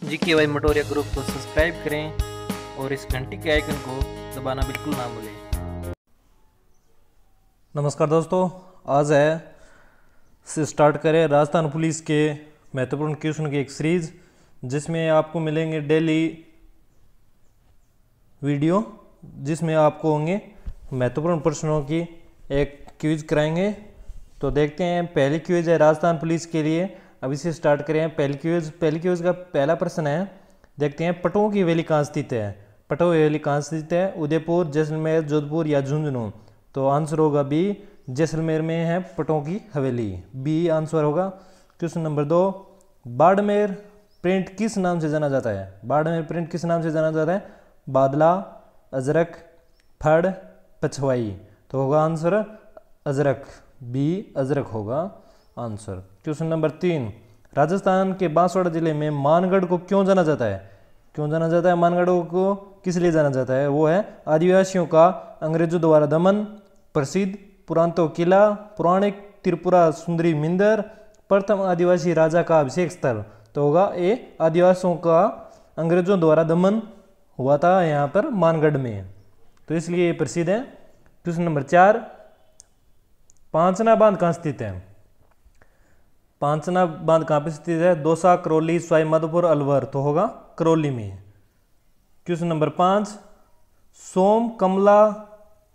GKY Matoria group को subscribe करें और इस घंटी के आइकन को दबाना बिल्कुल ना भूलें। नमस्कार दोस्तों, आज है से स्टार्ट करें राजस्थान पुलिस के महत्वपूर्ण क्वेश्चन की एक सीरीज, जिसमें आपको मिलेंगे डेली वीडियो, जिसमें आपको होंगे महत्वपूर्ण प्रश्नों की एक क्विज कराएंगे। तो देखते हैं, पहली क्विज है राजस्थान पुलिस के लिए। अभी से स्टार्ट करें पहली क्विज का पहला प्रश्न है। देखते हैं, पटों की हवेली कहाँ स्थित है। पटों की हवेली कहाँ स्थित है? उदयपुर, जैसलमेर, जोधपुर या झुंझुनू? तो आंसर होगा बी, जैसलमेर में है पटों की हवेली। बी आंसर होगा। क्वेश्चन नंबर 2, बाड़मेर प्रिंट किस नाम से जाना जाता है? बाड़मेर प्रिंट किस नाम से जाना जाता है? बादला, अजरक, फड़, पछवाई? तो होगा आंसर अजरक। बी अजरक होगा आंसर। क्वेश्चन नंबर 3, राजस्थान के बांसवाड़ा जिले में मानगढ़ को क्यों जाना जाता है? क्यों जाना जाता है मानगढ़ को? किस लिए जाना जाता है? वो है आदिवासियों का अंग्रेजों द्वारा दमन, प्रसिद्ध पुरांतो किला, पौराणिक त्रिपुरा सुंदरी मिंदर, प्रथम आदिवासी राजा का अभिषेक स्थल? तो होगा ए, आदिवासियों का अंग्रेजों द्वारा दमन हुआ था यहाँ पर मानगढ़ में, तो इसलिए ये प्रसिद्ध है। क्वेश्चन नंबर 4, पांचना बांध कहाँ स्थित है? पांचना बांध कहाँ पे स्थित है? दौसा, करौली, सवाई माधोपुर, अलवर? तो होगा करौली में। क्वेश्चन नंबर 5, सोम कमला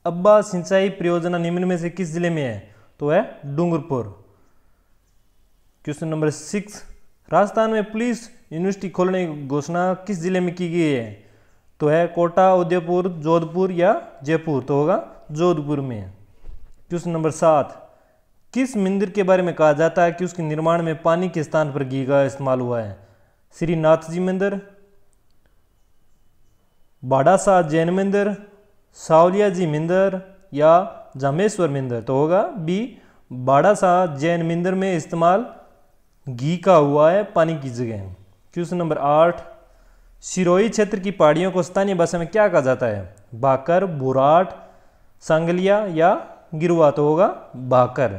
अब्बा सिंचाई परियोजना निम्न में से किस जिले में है? तो है डूंगरपुर। क्वेश्चन नंबर 6, राजस्थान में पुलिस यूनिवर्सिटी खोलने की घोषणा किस जिले में की गई है? तो है कोटा, उदयपुर, जोधपुर या जयपुर? तो होगा जोधपुर में। क्वेश्चन नंबर 7, किस मंदिर के बारे में कहा जाता है कि उसके निर्माण में पानी के स्थान पर घी का इस्तेमाल हुआ है? श्रीनाथ जी मंदिर, बाड़ासा जैन मंदिर, सावलिया जी मंदिर या जामेश्वर मंदिर? तो होगा बी, बाड़ासा जैन मंदिर में इस्तेमाल घी का हुआ है पानी की जगह। क्वेश्चन नंबर 8, सिरोही क्षेत्र की पहाड़ियों को स्थानीय भाषा में क्या कहा जाता है? भाकर, बुराट, सांगलिया या गिरवा? तो होगा भाकर।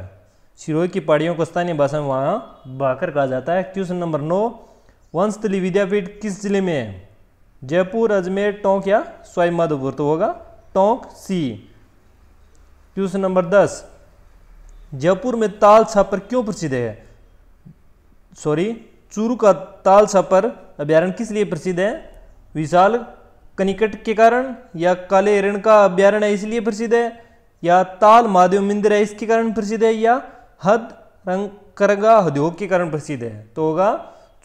सिरोही की पहाड़ियों को स्थानीय भाषा में वहाँ भाकर कहा जाता है। क्वेश्चन नंबर 9, वंशतली विद्यापीठ किस जिले में है? जयपुर, अजमेर, टोंक या सवाई माधोपुर? तो होगा टोंक सी। क्वेश्चन नंबर 10, जयपुर में ताल छापर क्यों प्रसिद्ध है? चूरू का ताल छापर अभ्यारण्य किस लिए प्रसिद्ध है? विशाल कनिकट के कारण, या काले हिरण का अभ्यारण्य इसलिए प्रसिद्ध है, या ताल महादेव मंदिर है इसके कारण प्रसिद्ध है, या हद रंग करगा उद्योग के कारण प्रसिद्ध है? तो होगा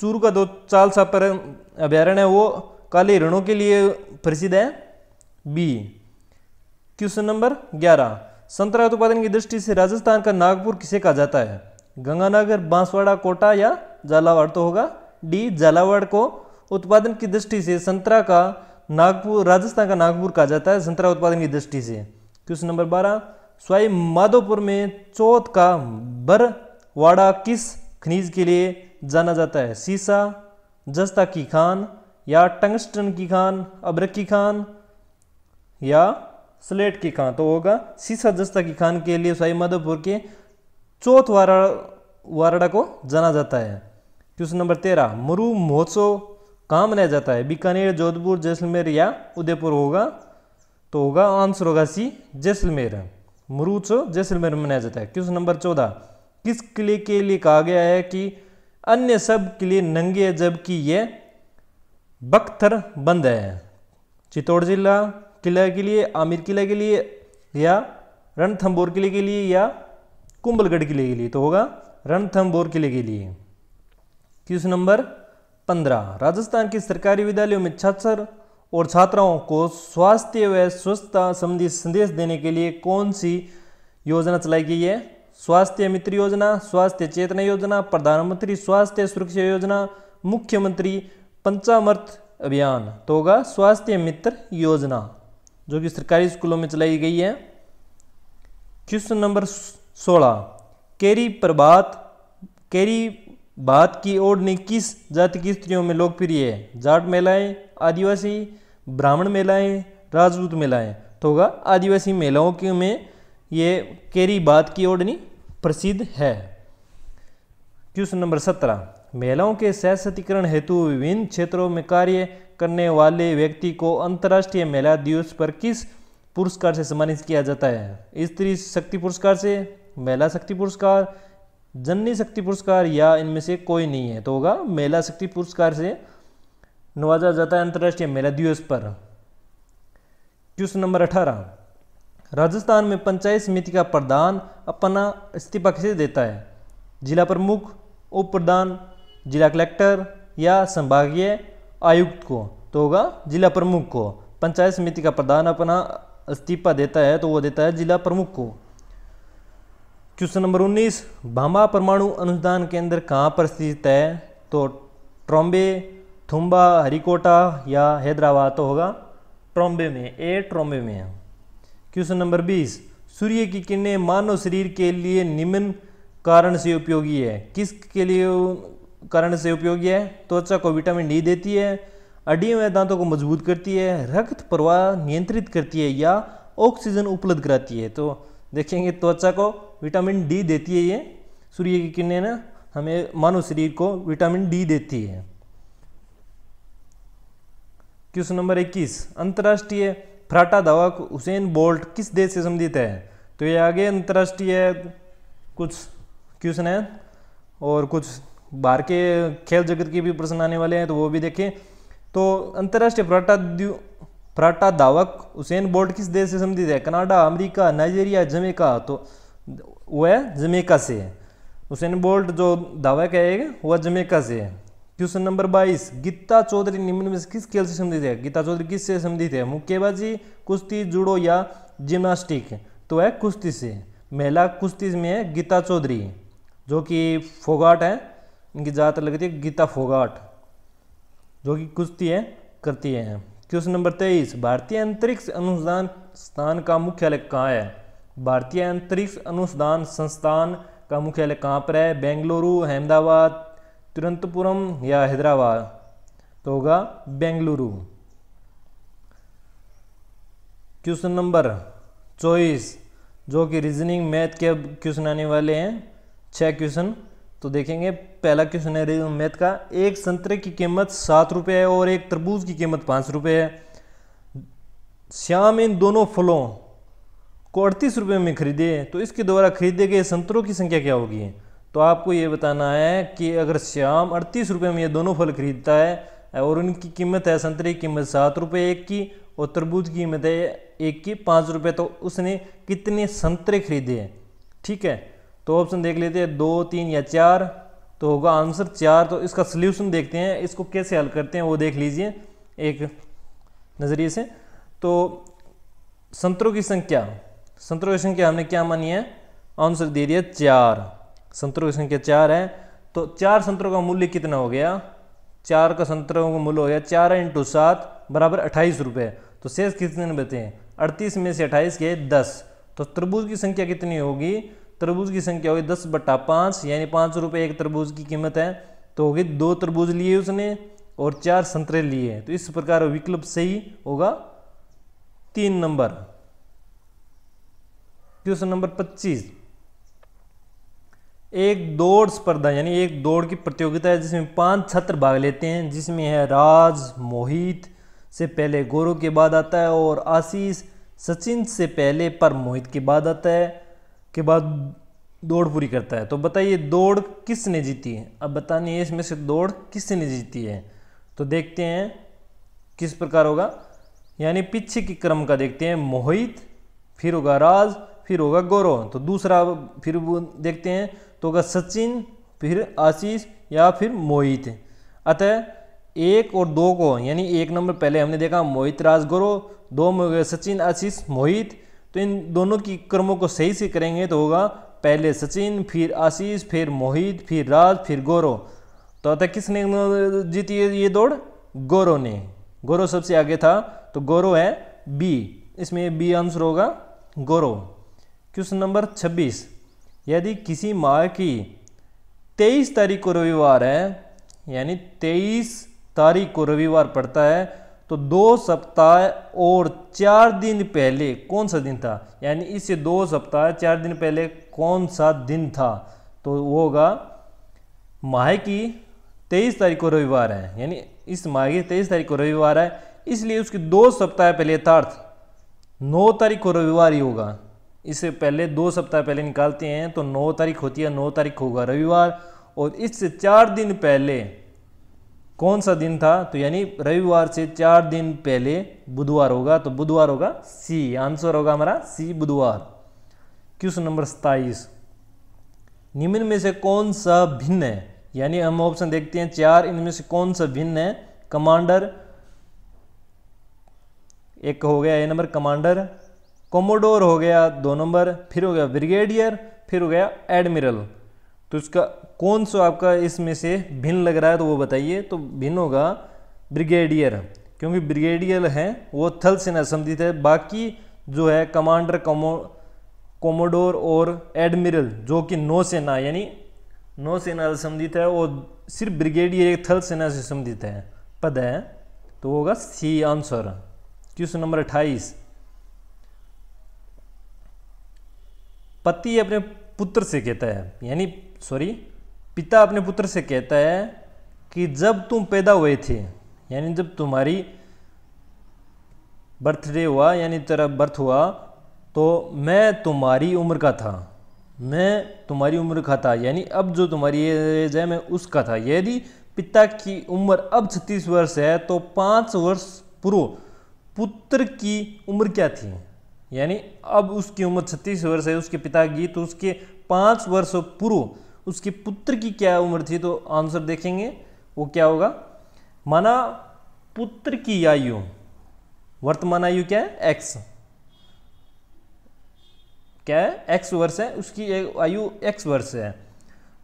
चूरू का दो चाल छापर अभ्यारण्य है वो काले हिरणों के लिए प्रसिद्ध है। बी। क्वेश्चन नंबर 11, संतरा उत्पादन की दृष्टि से राजस्थान का नागपुर किसे कहा जाता है? गंगानगर, बांसवाड़ा, कोटा या झालावाड़? तो होगा डी, झालावाड़ को उत्पादन की दृष्टि से संतरा का नागपुर, राजस्थान का नागपुर कहा जाता है संतरा उत्पादन की दृष्टि से। क्वेश्चन नंबर 12, सवाई माधोपुर में चौथ का बरवाड़ा किस खनिज के लिए जाना जाता है? सीसा, जस्ता की खान या टंगस्टन की खान, अब्रक की खान या स्लेट की खान? तो होगा सीसा जस्ता की खान के लिए सवाई माधोपुर के चौथ वाराड़ा को जाना जाता है। क्वेश्चन नंबर 13, मरु महोत्सव कहाँ मनाया जाता है? बीकानेर, जोधपुर, जैसलमेर या उदयपुर? होगा तो होगा आंसर होगा सी, जैसलमेर। मरु उत्सव जैसलमेर में मनाया जाता है। क्वेश्चन नंबर 14, किस किले के लिए कहा गया है कि अन्य सब किले नंगे है जबकि यह बख्तर बंद है? चित्तौड़ जिला किला के लिए, आमिर किला के लिए या रणथंभौर किले के लिए या कुंभलगढ़ किले के लिए? तो होगा रणथंभौर किले के लिए। क्वेश्चन नंबर 15, राजस्थान के सरकारी विद्यालयों में छात्र और छात्राओं को स्वास्थ्य व स्वच्छता संबंधी संदेश देने के लिए कौन सी योजना चलाई गई है? स्वास्थ्य मित्र योजना, स्वास्थ्य चेतना योजना, प्रधानमंत्री स्वास्थ्य सुरक्षा योजना, मुख्यमंत्री पंचामृत अभियान? तो होगा स्वास्थ्य मित्र योजना, जो कि सरकारी स्कूलों में चलाई गई है। क्वेश्चन नंबर 16, केरी भात की ओढ़नी किस जाति की स्त्रियों में लोकप्रिय है? जाट महिलाएं, आदिवासी, ब्राह्मण महिलाएं, राजपूत महिलाएं? तो होगा आदिवासी महिलाओं के में ये केरी भात की ओढ़नी प्रसिद्ध है। क्वेश्चन नंबर 17, महिलाओं के सशक्तिकरण हेतु विभिन्न क्षेत्रों में कार्य करने वाले व्यक्ति को अंतर्राष्ट्रीय महिला दिवस पर किस पुरस्कार से सम्मानित किया जाता है? स्त्री शक्ति पुरस्कार से, महिला शक्ति पुरस्कार, जननी शक्ति पुरस्कार या इनमें से कोई नहीं है? तो होगा महिला शक्ति पुरस्कार से नवाजा जाता है अंतर्राष्ट्रीय महिला दिवस पर। क्वेश्चन नंबर 18, राजस्थान में पंचायत समिति का प्रधान अपना इस्तीफा किसे देता है? जिला प्रमुख, उप प्रधान, जिला कलेक्टर या संभागीय आयुक्त को? तो होगा जिला प्रमुख को। पंचायत समिति का प्रधान अपना इस्तीफा देता है तो वो देता है जिला प्रमुख को। क्वेश्चन नंबर 19, भामा परमाणु अनुसंधान केंद्र कहाँ पर स्थित है? तो ट्रॉम्बे, थुम्बा, हरिकोटा या हैदराबाद? तो होगा ट्रॉम्बे में, ए ट्रॉम्बे में है। क्वेश्चन नंबर 20, सूर्य की किरणें मानव शरीर के लिए निम्न कारण से उपयोगी है? किसके लिए कारण से उपयोगी है? त्वचा को विटामिन डी देती है, हड्डियों व दांतों को मजबूत करती है, रक्त प्रवाह नियंत्रित करती है या ऑक्सीजन उपलब्ध कराती है? तो देखेंगे त्वचा को विटामिन डी देती है। ये सूर्य की किरणें ना हमें मानव शरीर को विटामिन डी देती है। क्वेश्चन नंबर 21, अंतर्राष्ट्रीय फर्राटा धावक हुसैन बोल्ट किस देश से संबंधित है? तो ये आगे अंतर्राष्ट्रीय कुछ क्वेश्चन है और कुछ बाहर के खेल जगत के भी प्रश्न आने वाले हैं, तो वो भी देखें। तो अंतर्राष्ट्रीय फर्राटा धावक हुसैन बोल्ट किस देश से संबंधित है? Canada, America, Nigeria, Jamaica? तो वो है जमैका से। हुसैन बोल्ट जो धावक है वह जमैका से है। क्वेश्चन नंबर 22, गीता चौधरी निम्न में से किस खेल से संबंधित है? गीता चौधरी किस से संबंधित है? मुक्केबाजी, कुश्ती, जुडो या जिम्नास्टिक? तो है कुश्ती से। महिला कुश्ती में है गीता चौधरी, जो कि फोगाट है, इनकी ज़्यादातर लगती है गीता फोगाट, जो कि कुश्ती है करती है। क्वेश्चन नंबर 23, भारतीय अंतरिक्ष अनुसंधान संस्थान का मुख्यालय कहाँ है? भारतीय अंतरिक्ष अनुसंधान संस्थान का मुख्यालय कहाँ पर है? बेंगलुरु, अहमदाबाद, तिरुवनंतपुरम या हैदराबाद? तो होगा बेंगलुरु। क्वेश्चन नंबर 24, जो कि रीजनिंग मैथ के क्वेश्चन आने वाले हैं, 6 क्वेश्चन। तो देखेंगे पहला क्वेश्चन है रीजनिंग मैथ का, एक संतरे की कीमत 7 रुपये है और एक तरबूज की कीमत 5 रुपये है। श्याम इन दोनों फलों को 38 रुपये में खरीदे, तो इसके द्वारा खरीदे गए संतरों की संख्या क्या होगी? तो आपको ये बताना है कि अगर श्याम 38 रुपये में ये दोनों फल खरीदता है और उनकी कीमत है, संतरे की कीमत 7 रुपये एक की और तरबूज की कीमत है एक की 5 रुपये, तो उसने कितने संतरे खरीदे हैं? ठीक है, तो ऑप्शन देख लेते हैं 2, 3 या 4। तो होगा आंसर 4। तो इसका सोल्यूशन देखते हैं, इसको कैसे हल करते हैं वो देख लीजिए एक नज़रिए से। तो संतरों की संख्या हमने क्या मानी है? आंसर दे दिया 4। संतरों की संख्या 4 है, तो 4 संतरों का मूल्य कितना हो गया? 4 का संतरों का मूल्य हो गया 4 × 7 बराबर 28 रुपये। तो शेष कितने बचे हैं? 38 में से 28 गए 10। तो तरबूज की संख्या कितनी होगी? तरबूज की संख्या होगी 10/5, यानी 5 रुपये एक तरबूज की कीमत है। तो होगी 2 तरबूज लिए उसने और 4 संतरे लिए। तो इस प्रकार विकल्प सही होगा 3 नंबर। क्वेश्चन नंबर 25, एक दौड़ स्पर्धा यानी एक दौड़ की प्रतियोगिता है जिसमें 5 छात्र भाग लेते हैं, जिसमें है राज, मोहित से पहले गौरव के बाद आता है और आशीष, सचिन से पहले पर मोहित के बाद आता है, के बाद दौड़ पूरी करता है। तो बताइए दौड़ किसने जीती है? अब बतानी है इसमें से दौड़ किसने जीती है। तो देखते हैं किस प्रकार होगा, यानी पीछे की क्रम का देखते हैं। मोहित, फिर होगा राज, फिर होगा गौरव। तो दूसरा फिर वो देखते हैं, तो होगा सचिन, फिर आशीष या फिर मोहित। अतः 1 और 2 को, यानी 1 नंबर पहले हमने देखा मोहित, राज, गौरव, 2 में हो गया सचिन, आशीष, मोहित। तो इन दोनों की क्रमों को सही से करेंगे तो होगा पहले सचिन, फिर आशीष, फिर मोहित, फिर राज, फिर गौरव। तो अतः किसने जीती है ये दौड़? गौरव ने। गौरव सबसे आगे था, तो गौरव है बी, इसमें बी आंसर होगा गौरव। क्वेश्चन नंबर 26, यदि किसी माह की 23 तारीख को रविवार है, यानी 23 तारीख को रविवार पड़ता है, तो 2 सप्ताह और 4 दिन पहले कौन सा दिन था? यानी इससे 2 सप्ताह 4 दिन पहले कौन सा दिन था? तो वो होगा माह की 23 तारीख को रविवार है, यानी इस माह की 23 तारीख को रविवार है, इसलिए उसके 2 सप्ताह पहले यथार्थ 9 तारीख को रविवार ही होगा। इससे पहले 2 सप्ताह पहले निकालते हैं तो 9 तारीख होती है, 9 तारीख होगा रविवार। और इससे 4 दिन पहले कौन सा दिन था, तो यानी रविवार से 4 दिन पहले बुधवार होगा, तो बुधवार होगा सी, आंसर होगा हमारा सी, बुधवार। क्वेश्चन नंबर 27, निम्न में से कौन सा भिन्न है, यानी हम ऑप्शन देखते हैं 4, इनमें से कौन सा भिन्न है। कमांडर, एक हो गया ए नंबर कमांडर, कोमोडोर हो गया 2 नंबर, फिर हो गया ब्रिगेडियर, फिर हो गया एडमिरल। तो इसका कौन सा आपका इसमें से भिन्न लग रहा है तो वो बताइए। तो भिन्न होगा ब्रिगेडियर, क्योंकि ब्रिगेडियर है वो थल सेना संबंधित है, बाकी जो है कमांडर, कोमोडोर और एडमिरल जो कि नौसेना यानी नौसेना से संबंधित है, वो सिर्फ ब्रिगेडियर एक थल सेना से संबंधित है पद है, तो होगा सी आंसर। क्वेश्चन नंबर 28, पति अपने पुत्र से कहता है, यानी पिता अपने पुत्र से कहता है कि जब तुम पैदा हुए थे, यानी जब तुम्हारी बर्थडे हुआ, यानी तेरा बर्थ हुआ, तो मैं तुम्हारी उम्र का था, यानी अब जो तुम्हारी एज है मैं उसका था। यदि पिता की उम्र अब 36 वर्ष है तो 5 वर्ष पूर्व पुत्र की उम्र क्या थी, यानी अब उसकी उम्र 36 वर्ष है उसके पिता की, तो उसके 5 वर्ष पूर्व उसके पुत्र की क्या उम्र थी। तो आंसर देखेंगे वो क्या होगा। माना पुत्र की आयु, वर्तमान आयु क्या है, एक्स, क्या है, एक्स वर्ष है, उसकी आयु एक्स वर्ष है।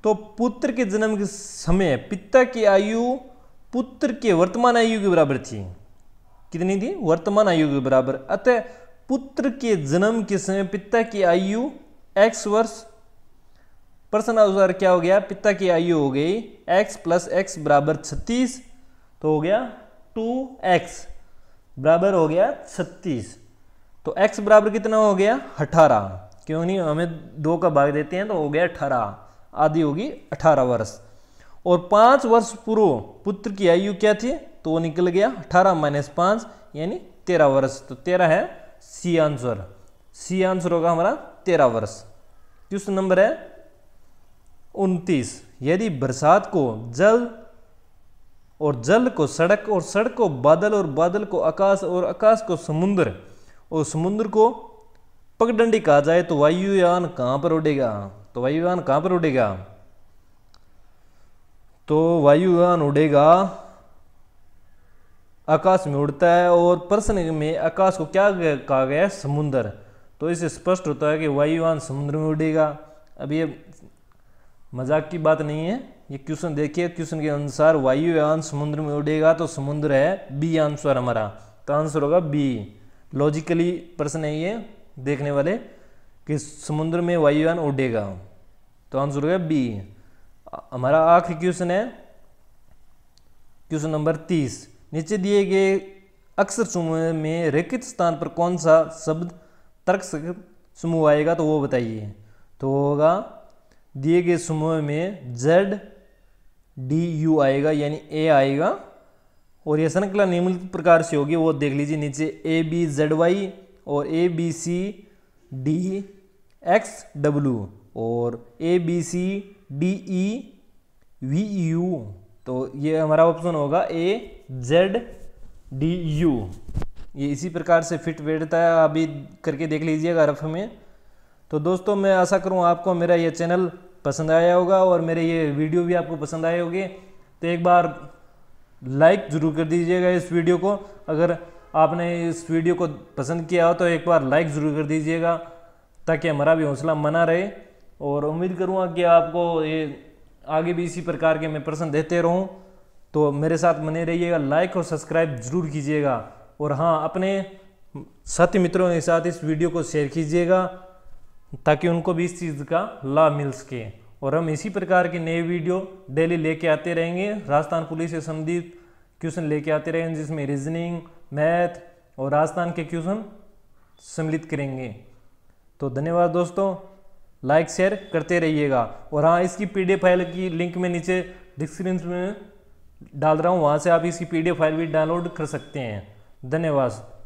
तो पुत्र के जन्म के समय पिता की आयु पुत्र के वर्तमान आयु के बराबर थी। कितनी थी, वर्तमान आयु के बराबर। अतः पुत्र के जन्म के समय पिता की आयु एक्स वर्ष, प्रश्न अनुसार क्या हो गया, पिता की आयु हो गई x प्लस एक्स बराबर 36, तो हो गया 2x बराबर हो गया 36। तो x बराबर कितना हो गया 18, क्यों नहीं, हमें 2 का भाग देते हैं तो हो गया 18, आधी होगी 18 वर्ष। और 5 वर्ष पूर्व पुत्र की आयु क्या थी, तो वो निकल गया 18 माइनस 5 यानी 13 वर्ष। तो 13 है सी आंसर, सी आंसर होगा हमारा 13 वर्ष। क्वेश्चन नंबर है 29, यदि बरसात को जल और जल को सड़क और सड़क को बादल और बादल को आकाश और आकाश को समुद्र और समुद्र को पगडंडी कहा जाए तो वायुयान कहाँ पर उड़ेगा। तो वायुयान कहाँ पर उड़ेगा, तो वायुयान उड़ेगा आकाश में उड़ता है। और प्रश्न में आकाश को क्या कहा गया है, समुद्र। तो इससे स्पष्ट होता है कि वायुयान समुद्र में उड़ेगा। अब ये मजाक की बात नहीं है, ये क्वेश्चन देखिए, क्वेश्चन के अनुसार वायुयान समुद्र में उड़ेगा तो समुद्र है बी आंसर हमारा। तो आंसर होगा बी। लॉजिकली प्रश्न है ये देखने वाले कि समुद्र में वायुयान उड़ेगा, तो आंसर होगा बी। हमारा आखिरी क्वेश्चन है क्वेश्चन नंबर 30, नीचे दिए गए अक्षर समूह में रेखित स्थान पर कौन सा शब्द तर्क समूह आएगा, तो वो बताइए। तो होगा दिए गए समूह में ZDU आएगा, यानी ए आएगा। और यह श्रृंखला निम्नलिखित प्रकार से होगी, वो देख लीजिए नीचे ABZY और ABCDXW और ABCDEVU। तो ये हमारा ऑप्शन होगा AZDU। ये इसी प्रकार से फिट बैठता है, अभी करके देख लीजिएगा रफ में। तो दोस्तों मैं आशा करूँ आपको मेरा ये चैनल पसंद आया होगा और मेरे ये वीडियो भी आपको पसंद आए होंगे। तो एक बार लाइक ज़रूर कर दीजिएगा इस वीडियो को। अगर आपने इस वीडियो को पसंद किया हो तो एक बार लाइक ज़रूर कर दीजिएगा, ताकि हमारा भी हौसला बना रहे। और उम्मीद करूँगा कि आपको ये आगे भी इसी प्रकार के मैं प्रश्न देते रहूँ। तो मेरे साथ बने रहिएगा, लाइक और सब्सक्राइब जरूर कीजिएगा। और हाँ, अपने साथी मित्रों के साथ इस वीडियो को शेयर कीजिएगा, ताकि उनको भी इस चीज़ का लाभ मिल सके। और हम इसी प्रकार के नए वीडियो डेली लेके आते रहेंगे, राजस्थान पुलिस से संबंधित क्वेश्चन लेके आते रहेंगे, जिसमें रीजनिंग, मैथ और राजस्थान के क्वेश्चन सम्मिलित करेंगे। तो धन्यवाद दोस्तों, लाइक शेयर करते रहिएगा। और हाँ, इसकी PDF फाइल की लिंक मैं नीचे डिस्क्रिप्शन में डाल रहा हूँ, वहाँ से आप इसकी PDF फाइल भी डाउनलोड कर सकते हैं। धन्यवाद।